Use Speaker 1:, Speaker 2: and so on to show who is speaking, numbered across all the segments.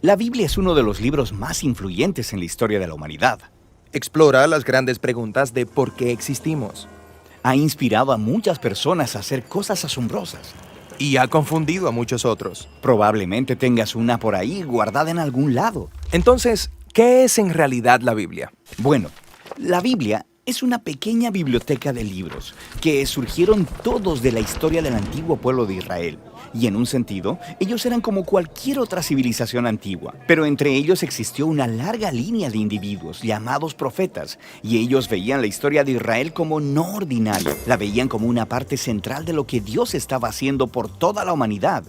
Speaker 1: La Biblia es uno de los libros más influyentes en la historia de la humanidad.
Speaker 2: Explora las grandes preguntas de por qué existimos.
Speaker 1: Ha inspirado a muchas personas a hacer cosas asombrosas.
Speaker 2: Y ha confundido a muchos otros.
Speaker 1: Probablemente tengas una por ahí guardada en algún lado.
Speaker 2: Entonces, ¿qué es en realidad la Biblia?
Speaker 1: Bueno, la Biblia es una pequeña biblioteca de libros que surgieron todos de la historia del antiguo pueblo de Israel. Y en un sentido, ellos eran como cualquier otra civilización antigua. Pero entre ellos existió una larga línea de individuos llamados profetas. Y ellos veían la historia de Israel como no ordinaria. La veían como una parte central de lo que Dios estaba haciendo por toda la humanidad.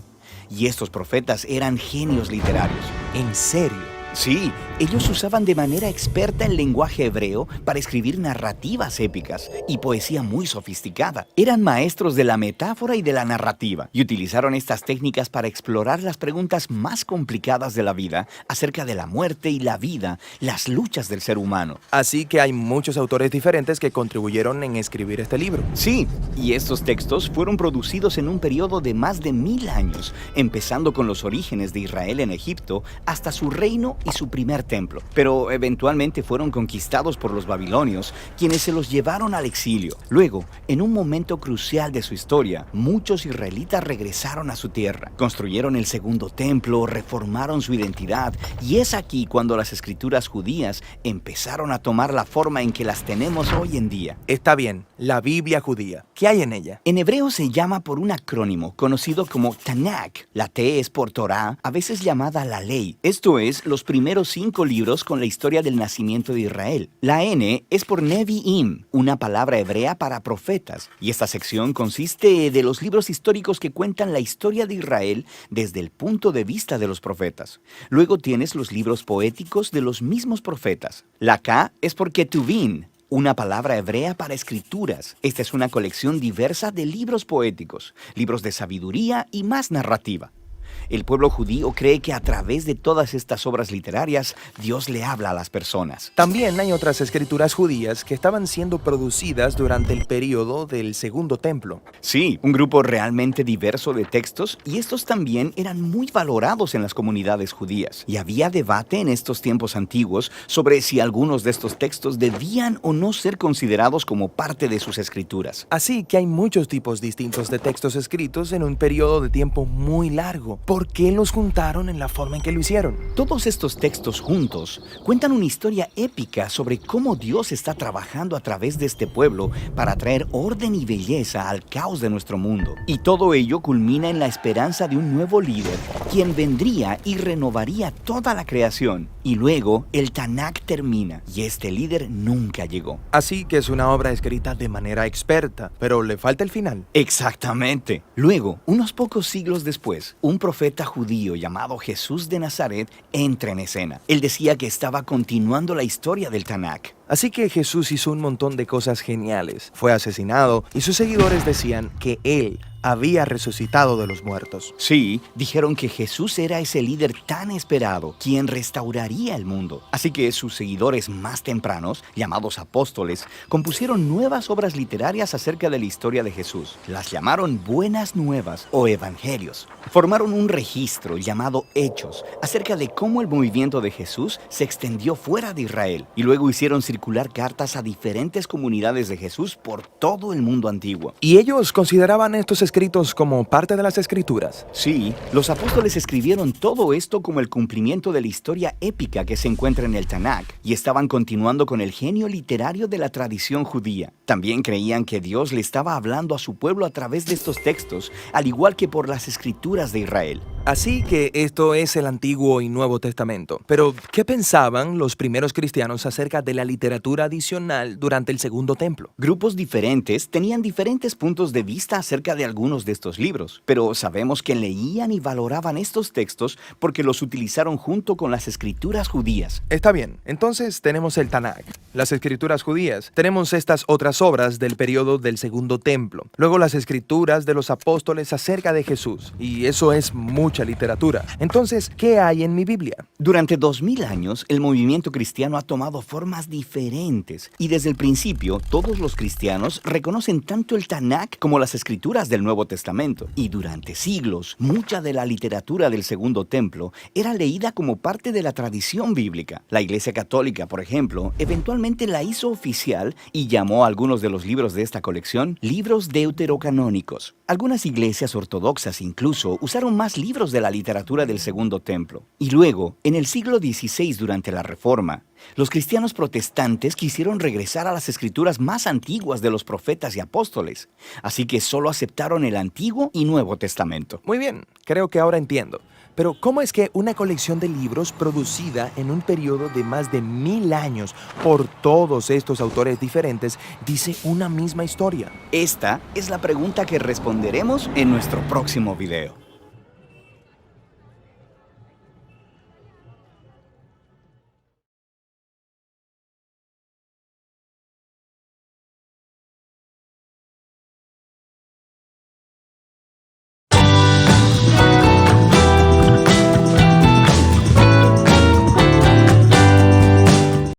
Speaker 1: Y estos profetas eran genios literarios.
Speaker 2: ¿En serio?
Speaker 1: Sí, ellos usaban de manera experta el lenguaje hebreo para escribir narrativas épicas y poesía muy sofisticada. Eran maestros de la metáfora y de la narrativa y utilizaron estas técnicas para explorar las preguntas más complicadas de la vida acerca de la muerte y la vida, las luchas del ser humano.
Speaker 2: Así que hay muchos autores diferentes que contribuyeron en escribir este libro.
Speaker 1: Sí, y estos textos fueron producidos en un periodo de más de 1000 años, empezando con los orígenes de Israel en Egipto hasta su reino y su primer templo. Pero eventualmente fueron conquistados por los babilonios, quienes se los llevaron al exilio. Luego, en un momento crucial de su historia, muchos israelitas regresaron a su tierra, construyeron el segundo templo, reformaron su identidad, y es aquí cuando las escrituras judías empezaron a tomar la forma en que las tenemos hoy en día.
Speaker 2: Está bien, la Biblia judía. ¿Qué hay en ella?
Speaker 1: En hebreo se llama por un acrónimo conocido como Tanakh. La T es por Torah, a veces llamada la ley. Esto es, los primeros 5 libros con la historia del nacimiento de Israel. La N es por Nevi'im, una palabra hebrea para profetas. Y esta sección consiste de los libros históricos que cuentan la historia de Israel desde el punto de vista de los profetas. Luego tienes los libros poéticos de los mismos profetas. La K es por Ketuvim, una palabra hebrea para escrituras. Esta es una colección diversa de libros poéticos, libros de sabiduría y más narrativa. El pueblo judío cree que a través de todas estas obras literarias, Dios le habla a las personas.
Speaker 2: También hay otras escrituras judías que estaban siendo producidas durante el periodo del Segundo Templo.
Speaker 1: Sí, un grupo realmente diverso de textos, y estos también eran muy valorados en las comunidades judías. Y había debate en estos tiempos antiguos sobre si algunos de estos textos debían o no ser considerados como parte de sus escrituras.
Speaker 2: Así que hay muchos tipos distintos de textos escritos en un periodo de tiempo muy largo. ¿Por qué los juntaron en la forma en que lo hicieron?
Speaker 1: Todos estos textos juntos cuentan una historia épica sobre cómo Dios está trabajando a través de este pueblo para traer orden y belleza al caos de nuestro mundo. Y todo ello culmina en la esperanza de un nuevo líder, quien vendría y renovaría toda la creación. Y luego el Tanakh termina y este líder nunca llegó.
Speaker 2: Así que es una obra escrita de manera experta, pero le falta el final.
Speaker 1: Exactamente. Luego, unos pocos siglos después, un profeta judío llamado Jesús de Nazaret entra en escena. Él decía que estaba continuando la historia del Tanakh.
Speaker 2: Así que Jesús hizo un montón de cosas geniales. Fue asesinado y sus seguidores decían que él había resucitado de los muertos.
Speaker 1: Sí, dijeron que Jesús era ese líder tan esperado, quien restauraría el mundo. Así que sus seguidores más tempranos, llamados apóstoles, compusieron nuevas obras literarias acerca de la historia de Jesús. Las llamaron Buenas Nuevas o Evangelios. Formaron un registro llamado Hechos acerca de cómo el movimiento de Jesús se extendió fuera de Israel. Y luego hicieron circular cartas a diferentes comunidades de Jesús por todo el mundo antiguo.
Speaker 2: ¿Y ellos consideraban estos escritos como parte de las escrituras?
Speaker 1: Sí, los apóstoles escribieron todo esto como el cumplimiento de la historia épica que se encuentra en el Tanakh y estaban continuando con el genio literario de la tradición judía. También creían que Dios le estaba hablando a su pueblo a través de estos textos, al igual que por las escrituras de Israel.
Speaker 2: Así que esto es el Antiguo y Nuevo Testamento. Pero, ¿qué pensaban los primeros cristianos acerca de la literatura adicional durante el Segundo Templo?
Speaker 1: Grupos diferentes tenían diferentes puntos de vista acerca de algunos de estos libros, pero sabemos que leían y valoraban estos textos porque los utilizaron junto con las escrituras judías.
Speaker 2: Está bien, entonces tenemos el Tanakh. las escrituras judías. Tenemos estas otras obras del periodo del Segundo Templo. Luego las escrituras de los apóstoles acerca de Jesús. Y eso es mucha literatura. Entonces, ¿qué hay en mi Biblia?
Speaker 1: Durante 2000 años, el movimiento cristiano ha tomado formas diferentes. Y desde el principio, todos los cristianos reconocen tanto el Tanakh como las escrituras del Nuevo Testamento. Y durante siglos, mucha de la literatura del Segundo Templo era leída como parte de la tradición bíblica. La Iglesia Católica, por ejemplo, eventualmente la hizo oficial y llamó a algunos de los libros de esta colección libros deuterocanónicos. Algunas iglesias ortodoxas incluso usaron más libros de la literatura del Segundo Templo. Y luego, en el siglo XVI, durante la Reforma, los cristianos protestantes quisieron regresar a las escrituras más antiguas de los profetas y apóstoles, así que solo aceptaron el Antiguo y Nuevo Testamento.
Speaker 2: Muy bien, creo que ahora entiendo. Pero ¿cómo es que una colección de libros producida en un periodo de más de 1000 años por todos estos autores diferentes dice una misma historia?
Speaker 1: Esta es la pregunta que responderemos en nuestro próximo video.